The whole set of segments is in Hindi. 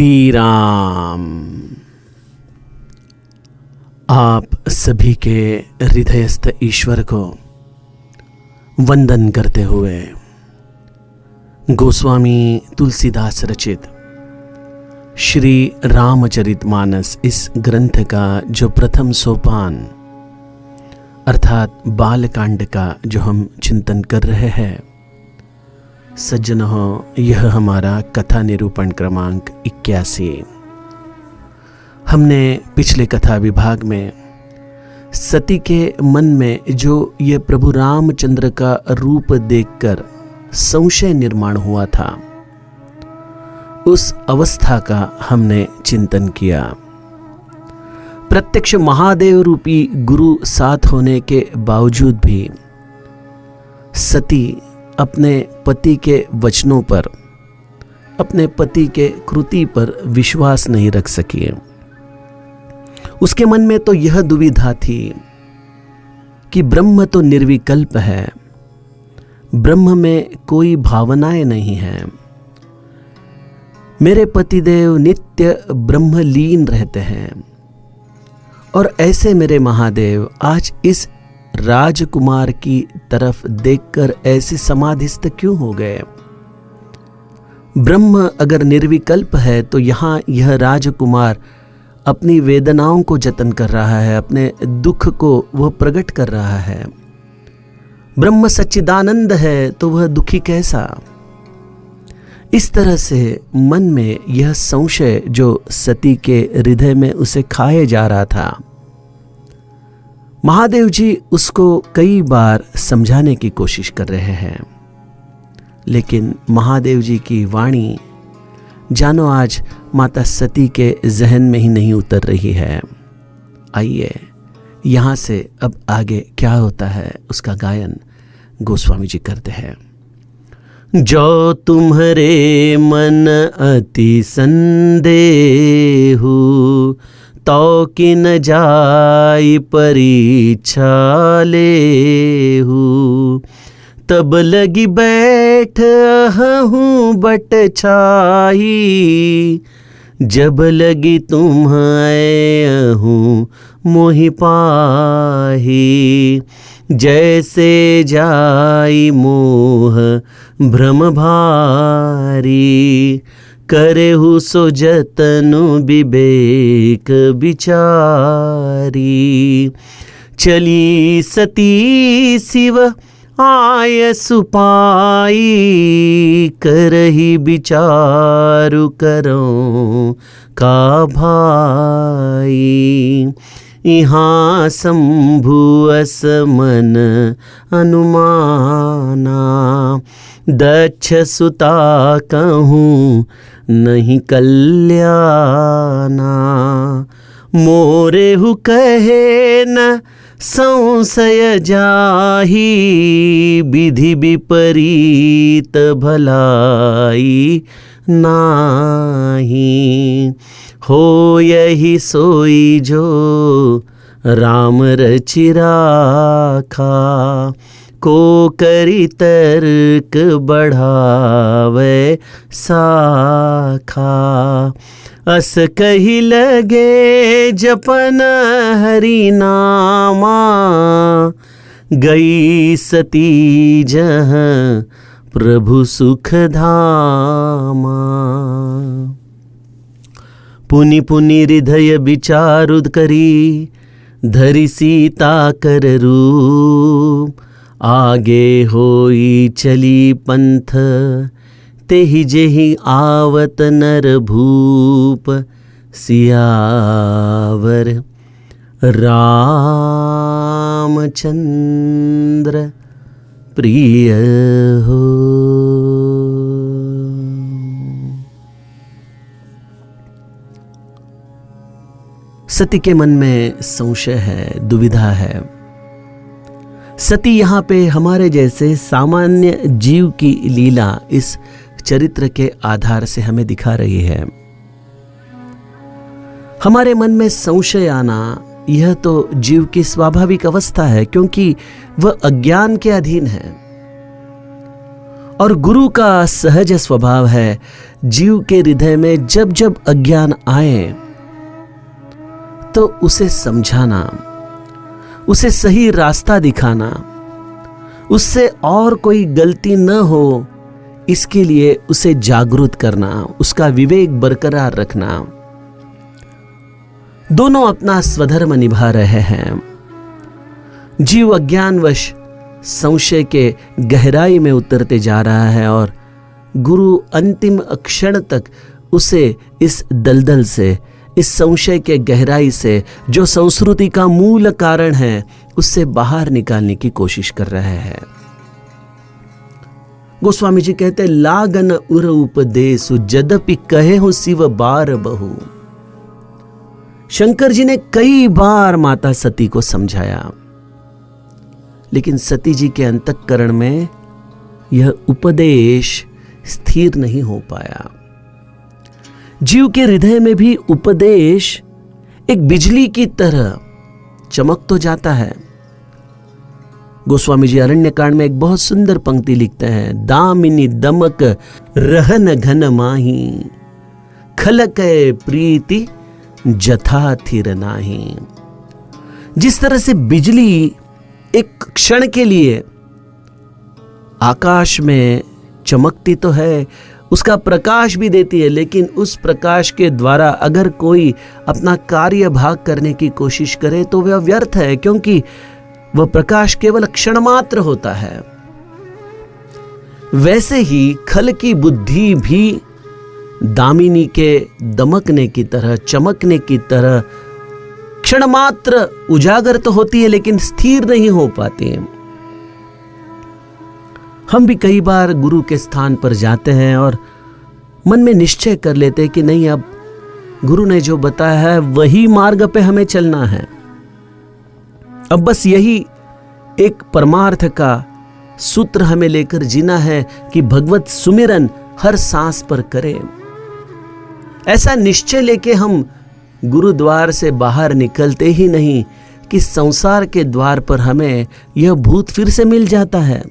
श्री राम। आप सभी के हृदयस्थ ईश्वर को वंदन करते हुए गोस्वामी तुलसीदास रचित श्री रामचरितमानस इस ग्रंथ का जो प्रथम सोपान अर्थात बालकांड का जो हम चिंतन कर रहे हैं, सज्जनों, यह हमारा कथा निरूपण क्रमांक 81। हमने पिछले कथा विभाग में सती के मन में जो ये प्रभु रामचंद्र का रूप देखकर संशय निर्माण हुआ था, उस अवस्था का हमने चिंतन किया। प्रत्यक्ष महादेव रूपी गुरु साथ होने के बावजूद भी सती अपने पति के वचनों पर, अपने पति के कृति पर विश्वास नहीं रख सकी। उसके मन में तो यह दुविधा थी कि ब्रह्म तो निर्विकल्प है, ब्रह्म में कोई भावनाएं नहीं हैं, मेरे पतिदेव नित्य ब्रह्मलीन रहते हैं, और ऐसे मेरे महादेव आज इस राजकुमार की तरफ देखकर ऐसे समाधिस्थ क्यों हो गए। ब्रह्म अगर निर्विकल्प है तो यहाँ यह राजकुमार अपनी वेदनाओं को जतन कर रहा है, अपने दुख को वह प्रकट कर रहा है। ब्रह्म सच्चिदानंद है तो वह दुखी कैसा। इस तरह से मन में यह संशय जो सती के हृदय में उसे खाए जा रहा था, महादेव जी उसको कई बार समझाने की कोशिश कर रहे हैं, लेकिन महादेव जी की वाणी जानो आज माता सती के जहन में ही नहीं उतर रही है। आइए यहाँ से अब आगे क्या होता है उसका गायन गोस्वामी जी करते हैं। जो तुम्हारे मन अति संदेहु, तो कि न जाई परीक्षा लेहू, तब लगी बैठ हूँ बट छाही, जब लगी तुम हूँ मोहि पाही, जैसे जाई मोह भ्रम भारी, करेहु सो जतनु विवेक विचारी, चली सती शिव आय सुपाई, करही विचारु करो का भाई, यहाँ शंभु असमन अनुमाना, दक्ष सुता कहूँ नहीं कल्याणा, मोरे हु कहे न संशय जाही, विधि विपरीत भलाई नाही, हो यही सोई जो राम रचि राखा, को करी तर्क बढ़ावे साखा, अस कही लगे जपन हरि नामा, गई सती जहाँ प्रभु सुख धामा, पुनि पुनि हृदय विचारुद करी, धरि सीता कर रूप, आगे होई चली पंथ, तेहि जेहि आवत नर भूप, सियावर रामचंद्र प्रिय हो। सती के मन में संशय है, दुविधा है। सती यहाँ पे हमारे जैसे सामान्य जीव की लीला इस चरित्र के आधार से हमें दिखा रही है। हमारे मन में संशय आना यह तो जीव की स्वाभाविक अवस्था है, क्योंकि वह अज्ञान के अधीन है। और गुरु का सहज स्वभाव है जीव के हृदय में जब जब अज्ञान आए तो उसे समझाना, उसे सही रास्ता दिखाना, उससे और कोई गलती न हो इसके लिए उसे जागरूक करना, उसका विवेक बरकरार रखना। दोनों अपना स्वधर्म निभा रहे हैं। जीव अज्ञानवश संशय के गहराई में उतरते जा रहा है और गुरु अंतिम क्षण तक उसे इस दलदल से, इस संशय के गहराई से, जो संस्कृति का मूल कारण है, उससे बाहर निकालने की कोशिश कर रहे हैं। गोस्वामी जी कहते, लागन उर उपदेशु जदपि कहे हो शिव बार बहु। शंकर जी ने कई बार माता सती को समझाया, लेकिन सती जी के अंतःकरण में यह उपदेश स्थिर नहीं हो पाया। जीव के हृदय में भी उपदेश एक बिजली की तरह चमक तो जाता है। गोस्वामी जी अरण्यकांड में एक बहुत सुंदर पंक्ति लिखते हैं, दामिनी दमक रहन घन माही, खलक प्रीति जथा थिर नाही। जिस तरह से बिजली एक क्षण के लिए आकाश में चमकती तो है, उसका प्रकाश भी देती है, लेकिन उस प्रकाश के द्वारा अगर कोई अपना कार्य भाग करने की कोशिश करे तो वह व्यर्थ है, क्योंकि वह प्रकाश केवल क्षण मात्र होता है। वैसे ही खल की बुद्धि भी दामिनी के दमकने की तरह, चमकने की तरह क्षण मात्र उजागर तो होती है, लेकिन स्थिर नहीं हो पाती है। हम भी कई बार गुरु के स्थान पर जाते हैं और मन में निश्चय कर लेते हैं कि नहीं, अब गुरु ने जो बताया है वही मार्ग पे हमें चलना है। अब बस यही एक परमार्थ का सूत्र हमें लेकर जीना है कि भगवत सुमिरन हर सांस पर करें। ऐसा निश्चय लेके हम गुरुद्वार से बाहर निकलते ही नहीं कि संसार के द्वार पर हमें यह भूत फिर से मिल जाता है,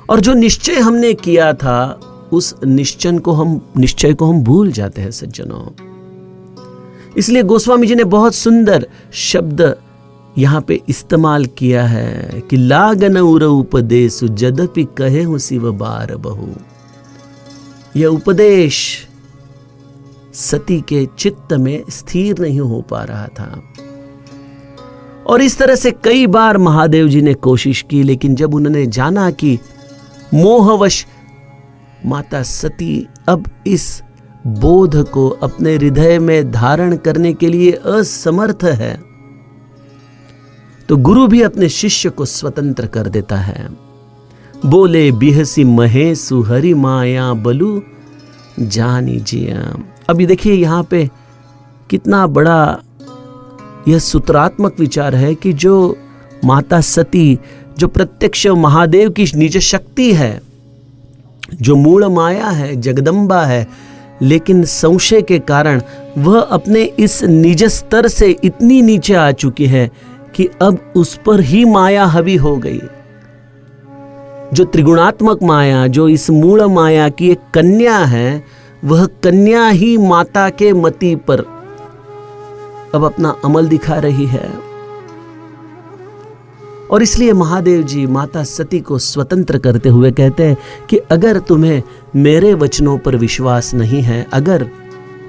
और जो निश्चय हमने किया था उस निश्चय को हम भूल जाते हैं सज्जनों। इसलिए गोस्वामी जी ने बहुत सुंदर शब्द यहां पे इस्तेमाल किया है कि लागन उर उपदेशु जदपि कहे हूं शिव बार बहु। यह उपदेश सती के चित्त में स्थिर नहीं हो पा रहा था, और इस तरह से कई बार महादेव जी ने कोशिश की, लेकिन जब उन्होंने जाना कि मोहवश माता सती अब इस बोध को अपने हृदय में धारण करने के लिए असमर्थ है, तो गुरु भी अपने शिष्य को स्वतंत्र कर देता है। बोले बिहसी महेशु हरि माया बलु जानी जिया। अभी देखिए यहां पे कितना बड़ा यह सूत्रात्मक विचार है कि जो माता सती, जो प्रत्यक्ष महादेव की निज शक्ति है, जो मूल माया है, जगदम्बा है, लेकिन संशय के कारण वह अपने इस निज स्तर से इतनी नीचे आ चुकी है कि अब उस पर ही माया हावी हो गई। जो त्रिगुणात्मक माया, जो इस मूल माया की एक कन्या है, वह कन्या ही माता के मति पर अब अपना अमल दिखा रही है। और इसलिए महादेव जी माता सती को स्वतंत्र करते हुए कहते हैं कि अगर तुम्हें मेरे वचनों पर विश्वास नहीं है, अगर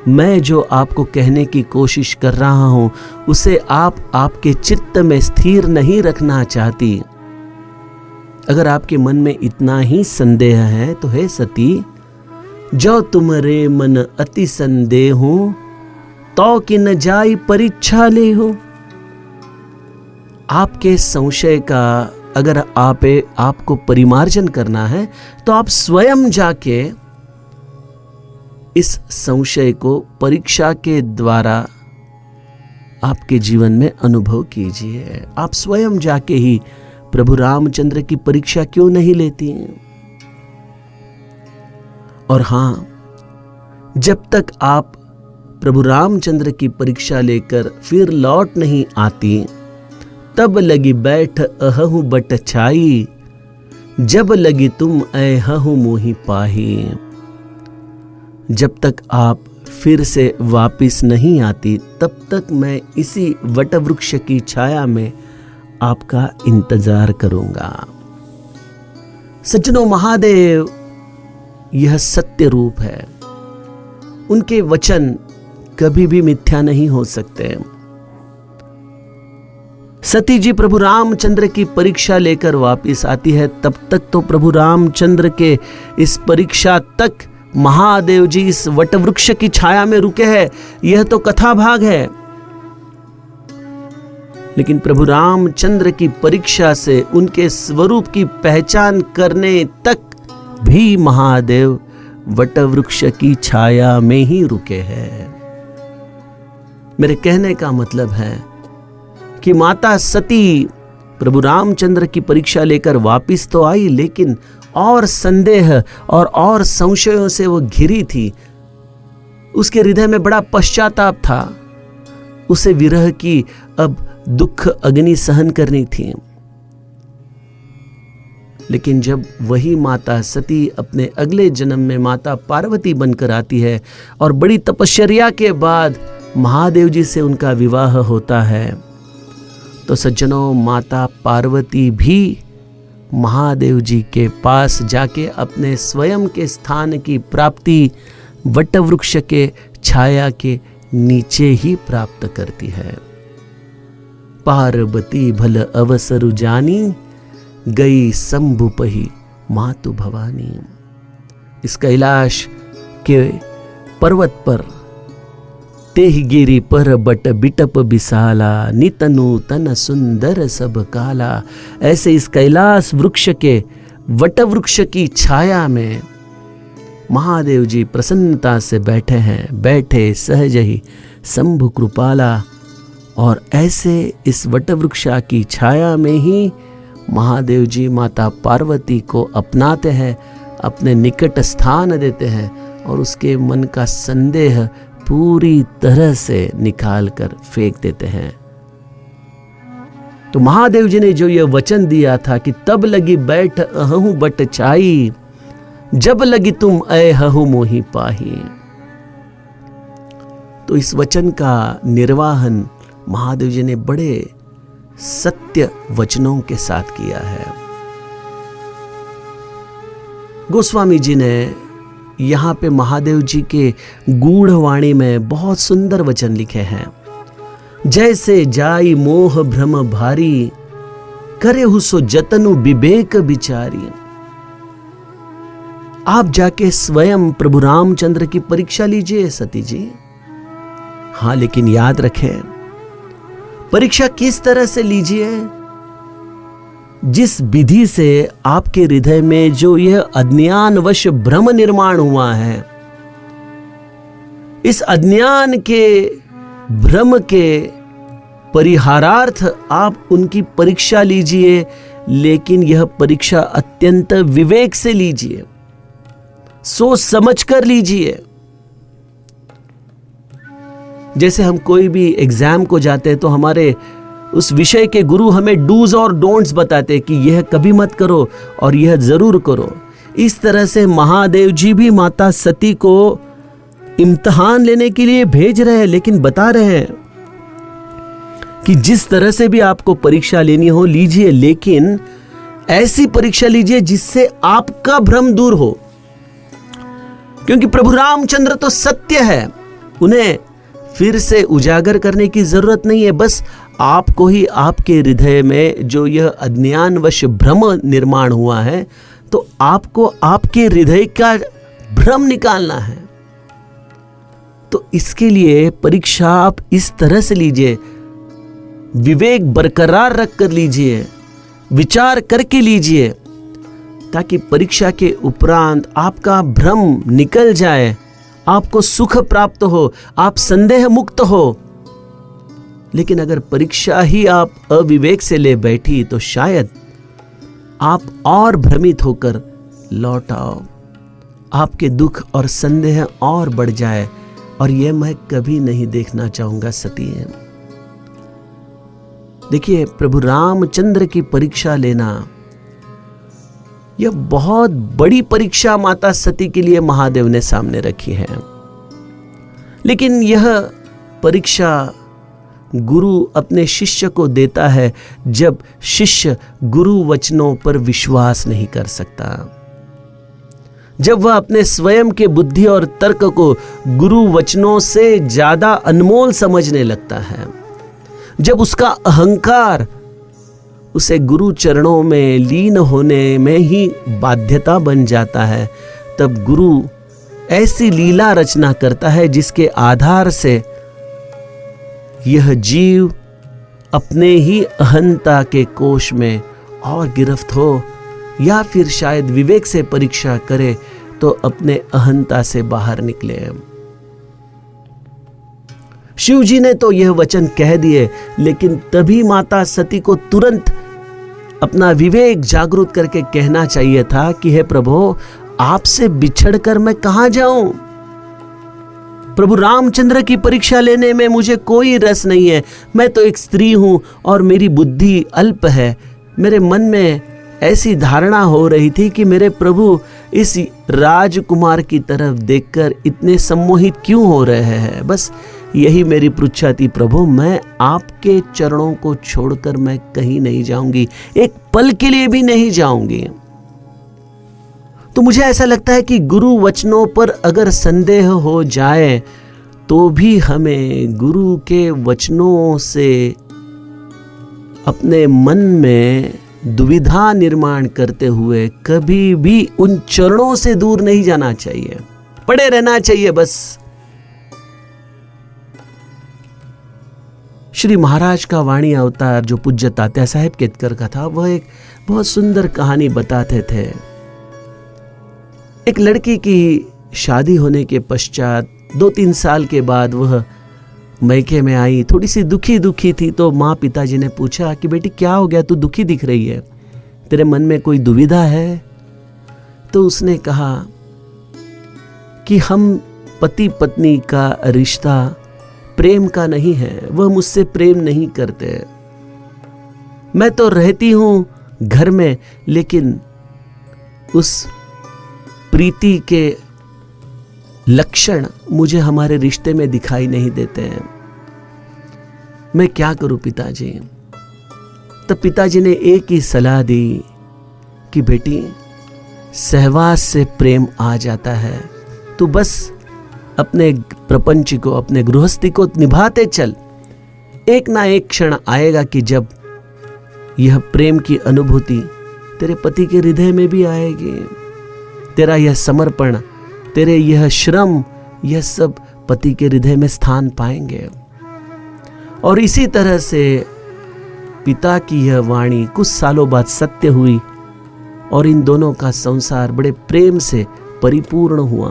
मैं जो आपको कहने की कोशिश कर रहा हूं उसे आप आपके चित्त में स्थिर नहीं रखना चाहती, अगर आपके मन में इतना ही संदेह है, तो हे सती, जो तुम्हारे मन अति संदेह हो तो कि न जाई परीक्षा ले हो। आपके संशय का अगर आपको परिमार्जन करना है तो आप स्वयं जाके इस संशय को परीक्षा के द्वारा आपके जीवन में अनुभव कीजिए। आप स्वयं जाके ही प्रभु रामचंद्र की परीक्षा क्यों नहीं लेती हैं? और हां, जब तक आप प्रभु रामचंद्र की परीक्षा लेकर फिर लौट नहीं आती, तब लगी बैठ अहहु बट छाई, जब लगी तुम ऐहु मोहि पाही। जब तक आप फिर से वापिस नहीं आती तब तक मैं इसी वटवृक्ष की छाया में आपका इंतजार करूंगा। सज्जनों, महादेव यह सत्य रूप है। उनके वचन कभी भी मिथ्या नहीं हो सकते। सती जी प्रभु रामचंद्र की परीक्षा लेकर वापिस आती है, तब तक तो प्रभु रामचंद्र के इस परीक्षा तक महादेव जी इस वटवृक्ष की छाया में रुके हैं। यह तो कथा भाग है, लेकिन प्रभु रामचंद्र की परीक्षा से उनके स्वरूप की पहचान करने तक भी महादेव वटवृक्ष की छाया में ही रुके हैं। मेरे कहने का मतलब है कि माता सती प्रभु रामचंद्र की परीक्षा लेकर वापिस तो आई, लेकिन और संदेह और संशयों से वो घिरी थी। उसके हृदय में बड़ा पश्चाताप था। उसे विरह की अब दुख अग्नि सहन करनी थी। लेकिन जब वही माता सती अपने अगले जन्म में माता पार्वती बनकर आती है और बड़ी तपश्चर्या के बाद महादेव जी से उनका विवाह होता है, तो सज्जनों, माता पार्वती भी महादेव जी के पास जाके अपने स्वयं के स्थान की प्राप्ति वटवृक्ष के छाया के नीचे ही प्राप्त करती है। पार्वती भल अवसरु जानी, गई शंभु पही मातु भवानी। इस कैलाश के पर्वत पर तेहि गिरी पर बट बिटप बिसाला, नितनु तन सुंदर सब काला। ऐसे इस कैलाश वृक्ष के वटवृक्ष की छाया में महादेव जी प्रसन्नता से बैठे हैं। बैठे सहज ही शंभु कृपाला। और ऐसे इस वटवृक्षा की छाया में ही महादेव जी माता पार्वती को अपनाते हैं, अपने निकट स्थान देते हैं और उसके मन का संदेह पूरी तरह से निकाल कर फेंक देते हैं। तो महादेव जी ने जो यह वचन दिया था कि तब लगी बैठ अहु बट छाई, जब लगी तुम ऐहु मोहि पाही, तो इस वचन का निर्वाहन महादेव जी ने बड़े सत्य वचनों के साथ किया है। गोस्वामी जी ने यहाँ पे महादेव जी के गूढ़ वाणी में बहुत सुंदर वचन लिखे हैं। जैसे जाई मोह भ्रम भारी, करे हुसो जतनु विवेक विचारी। आप जाके स्वयं प्रभु रामचंद्र की परीक्षा लीजिए सती जी। हाँ, लेकिन याद रखें, परीक्षा किस तरह से लीजिए? जिस विधि से आपके हृदय में जो यह अज्ञानवश भ्रम निर्माण हुआ है, इस अज्ञान के भ्रम के परिहारार्थ आप उनकी परीक्षा लीजिए, लेकिन यह परीक्षा अत्यंत विवेक से लीजिए, सोच समझ कर लीजिए। जैसे हम कोई भी एग्जाम को जाते हैं तो हमारे उस विषय के गुरु हमें डूज और डोंट्स बताते हैं कि यह कभी मत करो और यह जरूर करो। इस तरह से महादेव जी भी माता सती को इम्तिहान लेने के लिए भेज रहे हैं, लेकिन बता रहे हैं कि जिस तरह से भी आपको परीक्षा लेनी हो लीजिए, लेकिन ऐसी परीक्षा लीजिए जिससे आपका भ्रम दूर हो। क्योंकि प्रभु रामचंद्र तो सत्य है, उन्हें फिर से उजागर करने की जरूरत नहीं है। बस आपको ही आपके हृदय में जो यह अज्ञानवश भ्रम निर्माण हुआ है, तो आपको आपके हृदय का भ्रम निकालना है। तो इसके लिए परीक्षा आप इस तरह से लीजिए, विवेक बरकरार रख कर लीजिए, विचार करके लीजिए, ताकि परीक्षा के उपरांत आपका भ्रम निकल जाए, आपको सुख प्राप्त हो, आप संदेह मुक्त हो। लेकिन अगर परीक्षा ही आप अविवेक से ले बैठी तो शायद आप और भ्रमित होकर लौट आओ, आपके दुख और संदेह और बढ़ जाए, और यह मैं कभी नहीं देखना चाहूंगा सती। देखिए, प्रभु रामचंद्र की परीक्षा लेना यह बहुत बड़ी परीक्षा माता सती के लिए महादेव ने सामने रखी है। लेकिन यह परीक्षा गुरु अपने शिष्य को देता है जब शिष्य गुरु वचनों पर विश्वास नहीं कर सकता, जब वह अपने स्वयं के बुद्धि और तर्क को गुरु वचनों से ज्यादा अनमोल समझने लगता है, जब उसका अहंकार उसे गुरु चरणों में लीन होने में ही बाध्यता बन जाता है, तब गुरु ऐसी लीला रचना करता है जिसके आधार से यह जीव अपने ही अहंता के कोष में और गिरफ्त हो, या फिर शायद विवेक से परीक्षा करे तो अपने अहंता से बाहर निकले। शिव जी ने तो यह वचन कह दिए, लेकिन तभी माता सती को तुरंत अपना विवेक जागृत करके कहना चाहिए था कि हे प्रभु, आपसे बिछड़कर मैं कहां जाऊं? प्रभु रामचंद्र की परीक्षा लेने में मुझे कोई रस नहीं है। मैं तो एक स्त्री हूं और मेरी बुद्धि अल्प है। मेरे मन में ऐसी धारणा हो रही थी कि मेरे प्रभु इस राजकुमार की तरफ देखकर इतने सम्मोहित क्यों हो रहे हैं। बस यही मेरी पृच्छा थी प्रभु, मैं आपके चरणों को छोड़कर मैं कहीं नहीं जाऊंगी, एक पल के लिए भी नहीं जाऊंगी। तो मुझे ऐसा लगता है कि गुरु वचनों पर अगर संदेह हो जाए तो भी हमें गुरु के वचनों से अपने मन में दुविधा निर्माण करते हुए कभी भी उन चरणों से दूर नहीं जाना चाहिए, पड़े रहना चाहिए। बस श्री महाराज का वाणी अवतार जो पूज्य तात्या साहेब केतकर का था, वह एक बहुत सुंदर कहानी बताते थे। एक लड़की की शादी होने के पश्चात 2-3 साल के बाद वह मैके में आई, थोड़ी सी दुखी दुखी थी। तो माँ पिताजी ने पूछा कि बेटी क्या हो गया, तू दुखी दिख रही है, तेरे मन में कोई दुविधा है? तो उसने कहा कि हम पति पत्नी का रिश्ता प्रेम का नहीं है, वह मुझसे प्रेम नहीं करते। मैं तो रहती हूं घर में, लेकिन उस प्रीति के लक्षण मुझे हमारे रिश्ते में दिखाई नहीं देते हैं। मैं क्या करूं पिताजी? तब पिताजी ने एक ही सलाह दी कि बेटी, सहवास से प्रेम आ जाता है, तू बस अपने प्रपंच को, अपने गृहस्थी को निभाते चल। एक ना एक क्षण आएगा कि जब यह प्रेम की अनुभूति तेरे पति के हृदय में भी आएगी। तेरा यह समर्पण, तेरे यह श्रम, यह सब पति के हृदय में स्थान पाएंगे। और इसी तरह से पिता की यह वाणी कुछ सालों बाद सत्य हुई और इन दोनों का संसार बड़े प्रेम से परिपूर्ण हुआ।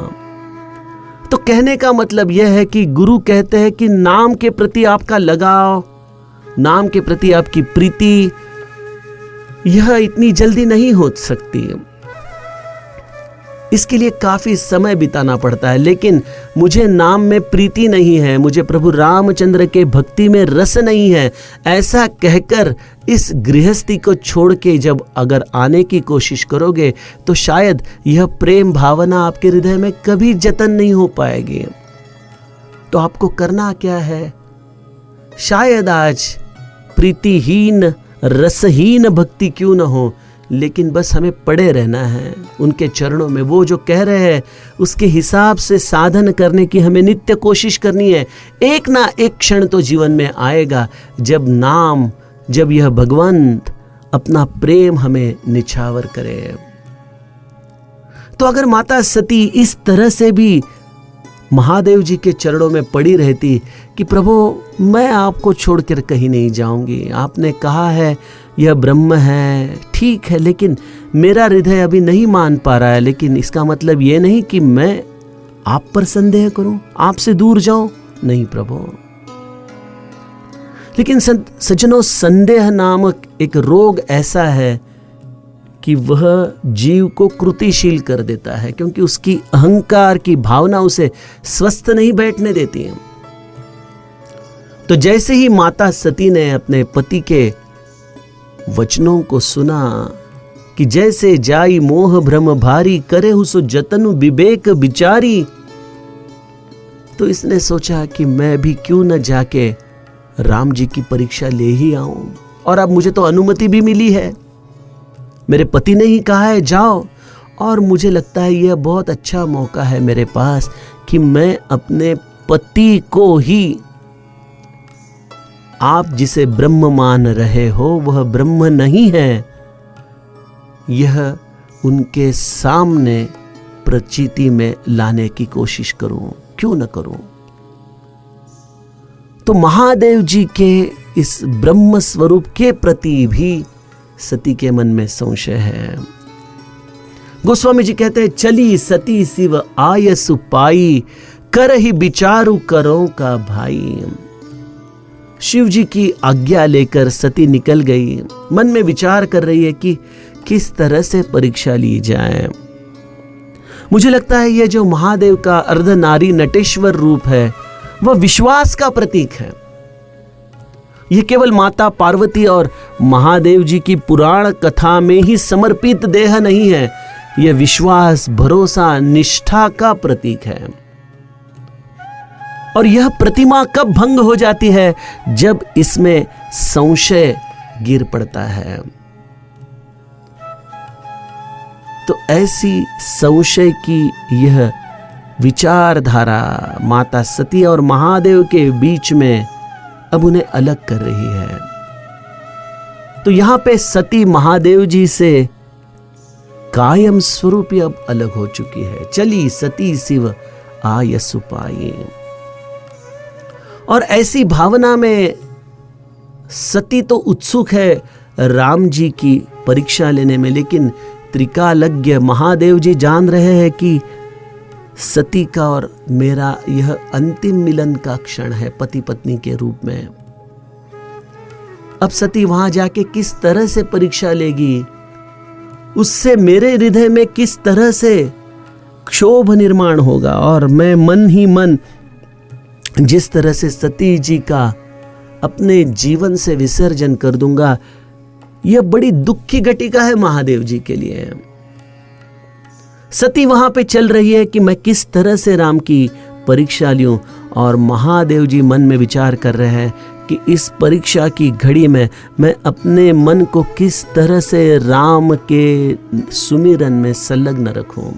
तो कहने का मतलब यह है कि गुरु कहते हैं कि नाम के प्रति आपका लगाव, नाम के प्रति आपकी प्रीति, यह इतनी जल्दी नहीं हो सकती। इसके लिए काफी समय बिताना पड़ता है। लेकिन मुझे नाम में प्रीति नहीं है, मुझे प्रभु रामचंद्र के भक्ति में रस नहीं है, ऐसा कहकर इस गृहस्थी को छोड़ के जब अगर आने की कोशिश करोगे तो शायद यह प्रेम भावना आपके हृदय में कभी जतन नहीं हो पाएगी। तो आपको करना क्या है? शायद आज प्रीतिहीन, रसहीन भक्ति क्यों न हो, लेकिन बस हमें पड़े रहना है उनके चरणों में। वो जो कह रहे हैं उसके हिसाब से साधन करने की हमें नित्य कोशिश करनी है। एक ना एक क्षण तो जीवन में आएगा जब नाम, जब यह भगवंत अपना प्रेम हमें निछावर करे। तो अगर माता सती इस तरह से भी महादेव जी के चरणों में पड़ी रहती कि प्रभु मैं आपको छोड़कर कहीं नहीं जाऊंगी, आपने कहा है यह ब्रह्म है, ठीक है, लेकिन मेरा हृदय अभी नहीं मान पा रहा है, लेकिन इसका मतलब यह नहीं कि मैं आप पर संदेह करूं, आपसे दूर जाऊं, नहीं प्रभु। लेकिन सज्जनों, संदेह नामक एक रोग ऐसा है कि वह जीव को कृतिशील कर देता है, क्योंकि उसकी अहंकार की भावना उसे स्वस्थ नहीं बैठने देती है। तो जैसे ही माता सती ने अपने पति के वचनों को सुना कि जैसे जाई मोह भ्रम भारी, करे सो जतन विवेक विचारी। तो इसने सोचा कि मैं भी क्यों न जाके राम जी की परीक्षा ले ही आऊं। और अब मुझे तो अनुमति भी मिली है, मेरे पति ने ही कहा है जाओ, और मुझे लगता है यह बहुत अच्छा मौका है मेरे पास कि मैं अपने पति को ही, आप जिसे ब्रह्म मान रहे हो वह ब्रह्म नहीं है, यह उनके सामने प्रचिति में लाने की कोशिश करूं, क्यों न करूं। तो महादेव जी के इस ब्रह्म स्वरूप के प्रति भी सती के मन में संशय है। गोस्वामी जी कहते हैं, चली सती शिव आयसु पाई, कर ही विचारु करो का भाई। शिव जी की आज्ञा लेकर सती निकल गई, मन में विचार कर रही है कि किस तरह से परीक्षा ली जाए। मुझे लगता है यह जो महादेव का अर्धनारी नटेश्वर रूप है वह विश्वास का प्रतीक है। यह केवल माता पार्वती और महादेव जी की पुराण कथा में ही समर्पित देह नहीं है, यह विश्वास, भरोसा, निष्ठा का प्रतीक है। और यह प्रतिमा कब भंग हो जाती है? जब इसमें संशय गिर पड़ता है। तो ऐसी संशय की यह विचारधारा माता सती और महादेव के बीच में अब उन्हें अलग कर रही है। तो यहां पे सती महादेव जी से कायम स्वरूप अब अलग हो चुकी है। चली सती शिव आयसु पाई। और ऐसी भावना में सती तो उत्सुक है राम जी की परीक्षा लेने में, लेकिन त्रिकालज्ञ महादेव जी जान रहे हैं कि सती का और मेरा यह अंतिम मिलन का क्षण है पति पत्नी के रूप में। अब सती वहां जाके किस तरह से परीक्षा लेगी, उससे मेरे हृदय में किस तरह से क्षोभ निर्माण होगा, और मैं मन ही मन जिस तरह से सती जी का अपने जीवन से विसर्जन कर दूंगा, यह बड़ी दुख की घटिका है महादेव जी के लिए। सती वहां पे चल रही है कि मैं किस तरह से राम की परीक्षा लूं, और महादेव जी मन में विचार कर रहे हैं कि इस परीक्षा की घड़ी में मैं अपने मन को किस तरह से राम के सुमिरन में संलग्न रखूं।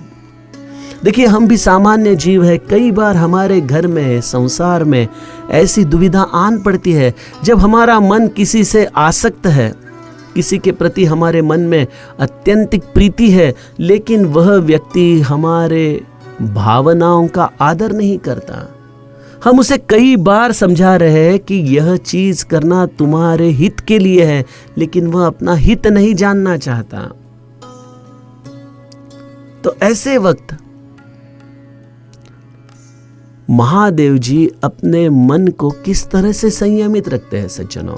देखिए, हम भी सामान्य जीव है, कई बार हमारे घर में, संसार में ऐसी दुविधा आन पड़ती है जब हमारा मन किसी से आसक्त है, किसी के प्रति हमारे मन में अत्यंतिक प्रीति है, लेकिन वह व्यक्ति हमारे भावनाओं का आदर नहीं करता। हम उसे कई बार समझा रहे हैं कि यह चीज करना तुम्हारे हित के लिए है, लेकिन वह अपना हित नहीं जानना चाहता। तो ऐसे वक्त महादेव जी अपने मन को किस तरह से संयमित रखते हैं सज्जनों।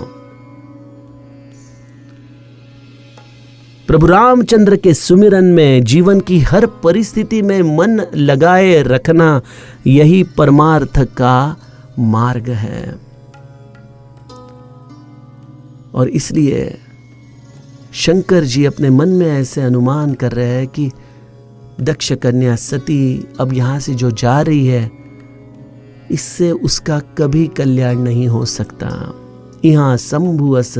प्रभु रामचंद्र के सुमिरन में जीवन की हर परिस्थिति में मन लगाए रखना, यही परमार्थ का मार्ग है। और इसलिए शंकर जी अपने मन में ऐसे अनुमान कर रहे हैं कि दक्ष कन्या सती अब यहां से जो जा रही है, इससे उसका कभी कल्याण नहीं हो सकता। यहाँ शंभुअस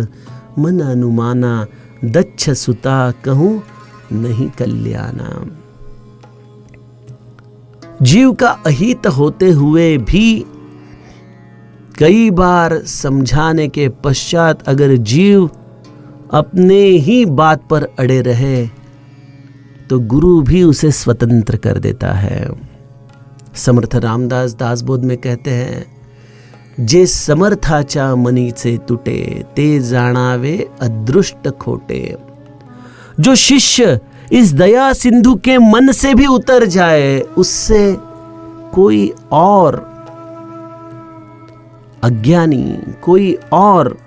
मन अनुमाना, दक्ष सुता कहूं नहीं कल्याणा। जीव का अहित होते हुए भी कई बार समझाने के पश्चात अगर जीव अपने ही बात पर अड़े रहे तो गुरु भी उसे स्वतंत्र कर देता है। समर्थ रामदास दासबोध में कहते हैं, जे समर्थाचा मनी से टूटे, ते जानावे अदृष्ट खोटे। जो शिष्य इस दया सिंधु के मन से भी उतर जाए, उससे कोई और अज्ञानी, कोई और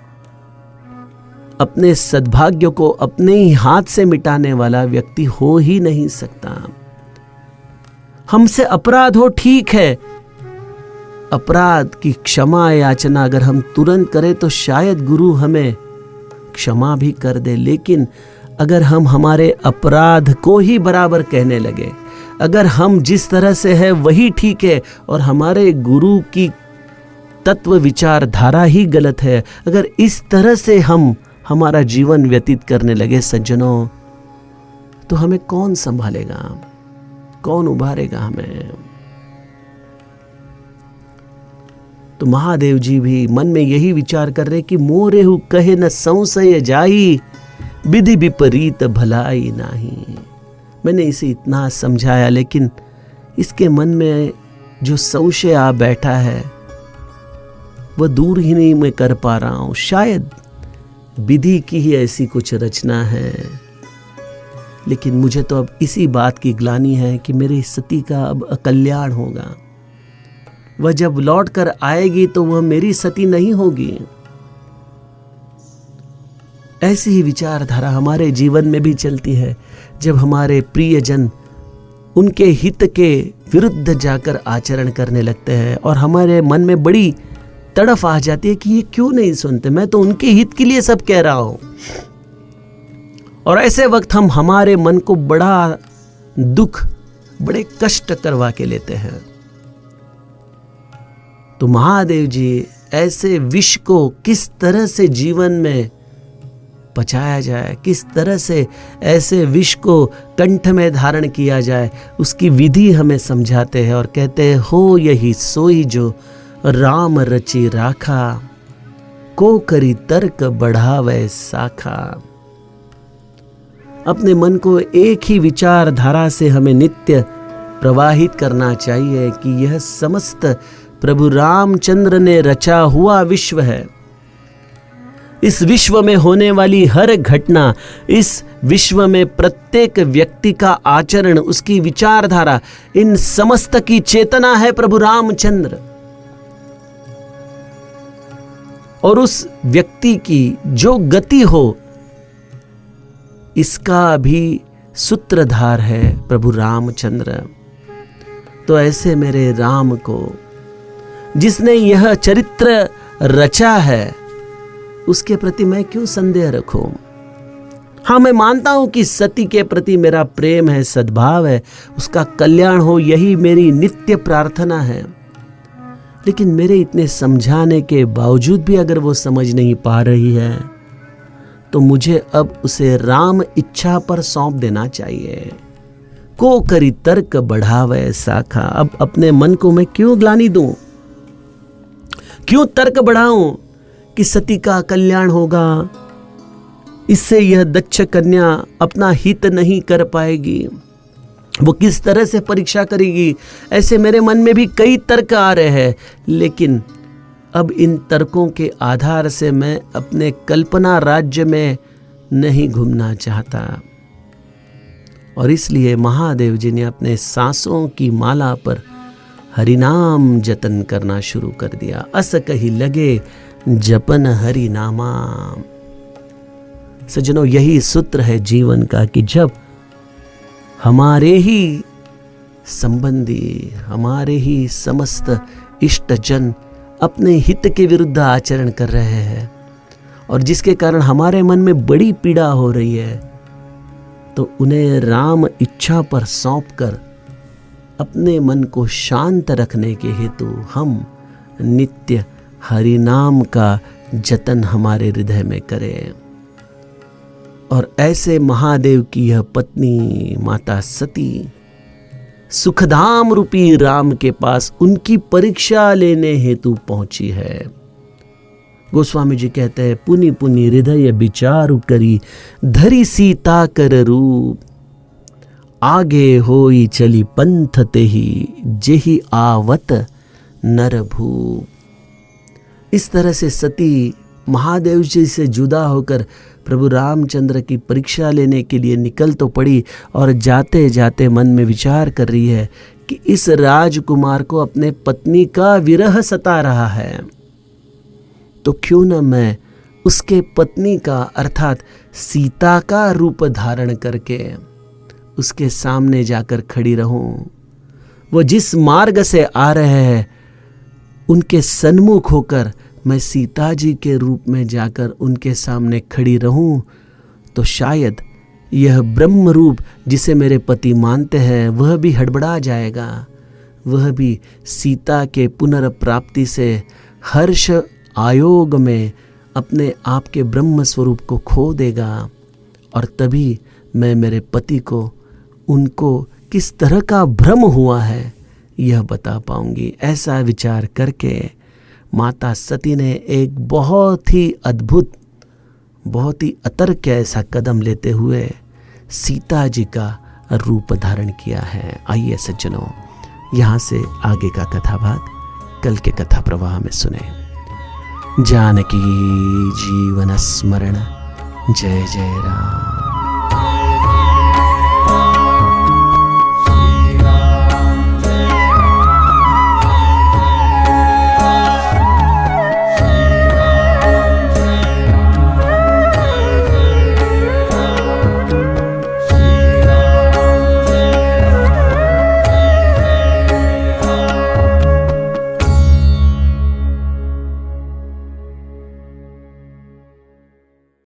अपने सद्भाग्य को अपने ही हाथ से मिटाने वाला व्यक्ति हो ही नहीं सकता। हमसे अपराध हो, ठीक है, अपराध की क्षमा याचना अगर हम तुरंत करें तो शायद गुरु हमें क्षमा भी कर दे, लेकिन अगर हम हमारे अपराध को ही बराबर कहने लगे, अगर हम जिस तरह से है वही ठीक है और हमारे गुरु की तत्व विचारधारा ही गलत है, अगर इस तरह से हम हमारा जीवन व्यतीत करने लगे सज्जनों, तो हमें कौन संभालेगा, कौन उभारेगा हमें? तो महादेव जी भी मन में यही विचार कर रहे कि मोरेहु कहे न संशय जाई, विधि विपरीत भलाई नाही। मैंने इसे इतना समझाया, लेकिन इसके मन में जो संशय आ बैठा है वह दूर ही नहीं मैं कर पा रहा हूं। शायद विधि की ही ऐसी कुछ रचना है, लेकिन मुझे तो अब इसी बात की ग्लानि है कि मेरी सती का अब अकल्याण होगा। वह जब लौट कर आएगी तो वह मेरी सती नहीं होगी। ऐसी ही विचारधारा हमारे जीवन में भी चलती है। जब हमारे प्रियजन उनके हित के विरुद्ध जाकर आचरण करने लगते हैं और हमारे मन में बड़ी तड़फ आ जाती है कि ये क्यों नहीं सुनते, मैं तो उनके हित के लिए सब कह रहा हूं। और ऐसे वक्त हम हमारे मन को बड़ा दुख, बड़े कष्ट करवा के लेते हैं। तो महादेव जी ऐसे विष को किस तरह से जीवन में पचाया जाए, किस तरह से ऐसे विष को कंठ में धारण किया जाए, उसकी विधि हमें समझाते हैं और कहते हैं, हो यही सोई जो राम रचि राखा, को करी तर्क बढ़ावे साखा। अपने मन को एक ही विचारधारा से हमें नित्य प्रवाहित करना चाहिए कि यह समस्त प्रभु रामचंद्र ने रचा हुआ विश्व है। इस विश्व में होने वाली हर घटना, इस विश्व में प्रत्येक व्यक्ति का आचरण, उसकी विचारधारा, इन समस्त की चेतना है प्रभु रामचंद्र। और उस व्यक्ति की जो गति हो, इसका भी सूत्रधार है प्रभु रामचंद्र। तो ऐसे मेरे राम को, जिसने यह चरित्र रचा है, उसके प्रति मैं क्यों संदेह रखूं? हाँ, मैं मानता हूं कि सती के प्रति मेरा प्रेम है, सद्भाव है, उसका कल्याण हो, यही मेरी नित्य प्रार्थना है। लेकिन मेरे इतने समझाने के बावजूद भी अगर वो समझ नहीं पा रही है, तो मुझे अब उसे राम इच्छा पर सौंप देना चाहिए। को करी तर्क बढ़ावे साखा। अब अपने मन को मैं क्यों ग्लानि दूं, क्यों तर्क बढ़ाऊं कि सती का कल्याण होगा, इससे यह दक्ष कन्या अपना हित नहीं कर पाएगी, वो किस तरह से परीक्षा करेगी। ऐसे मेरे मन में भी कई तर्क आ रहे हैं, लेकिन अब इन तर्कों के आधार से मैं अपने कल्पना राज्य में नहीं घूमना चाहता। और इसलिए महादेव जी ने अपने सांसों की माला पर हरिनाम जतन करना शुरू कर दिया। अस कही लगे जपन हरि नामा। सज्जनों, यही सूत्र है जीवन का कि जब हमारे ही संबंधी, हमारे ही समस्त इष्टजन अपने हित के विरुद्ध आचरण कर रहे हैं और जिसके कारण हमारे मन में बड़ी पीड़ा हो रही है, तो उन्हें राम इच्छा पर सौंपकर अपने मन को शांत रखने के हेतु हम नित्य हरि नाम का जतन हमारे हृदय में करें। और ऐसे महादेव की यह पत्नी माता सती सुखधाम रूपी राम के पास उनकी परीक्षा लेने हेतु पहुंची है। गोस्वामी जी कहते हैं, पुनि पुनि हृदय विचारु करी, धरी सीता कर रूप, आगे होई चली पंथ तेहि, जेहि आवत नर भूप। इस तरह से सती महादेव जी से जुदा होकर प्रभु रामचंद्र की परीक्षा लेने के लिए निकल तो पड़ी और जाते जाते मन में विचार कर रही है कि इस राजकुमार को अपने पत्नी का विरह सता रहा है, तो क्यों न मैं उसके पत्नी का अर्थात सीता का रूप धारण करके उसके सामने जाकर खड़ी रहूं। वो जिस मार्ग से आ रहे हैं उनके सन्मुख होकर मैं सीता जी के रूप में जाकर उनके सामने खड़ी रहूं, तो शायद यह ब्रह्म रूप जिसे मेरे पति मानते हैं वह भी हड़बड़ा जाएगा, वह भी सीता के पुनर्प्राप्ति से हर्ष आयोग में अपने आप के ब्रह्म स्वरूप को खो देगा, और तभी मैं मेरे पति को उनको किस तरह का भ्रम हुआ है यह बता पाऊंगी। ऐसा विचार करके माता सती ने एक बहुत ही अद्भुत, बहुत ही अतर्क ऐसा कदम लेते हुए सीता जी का रूप धारण किया है। आइए सज्जनों, यहाँ से आगे का कथाभाग कल के कथा प्रवाह में सुने। जानकी जीवन स्मरण, जय जय राम।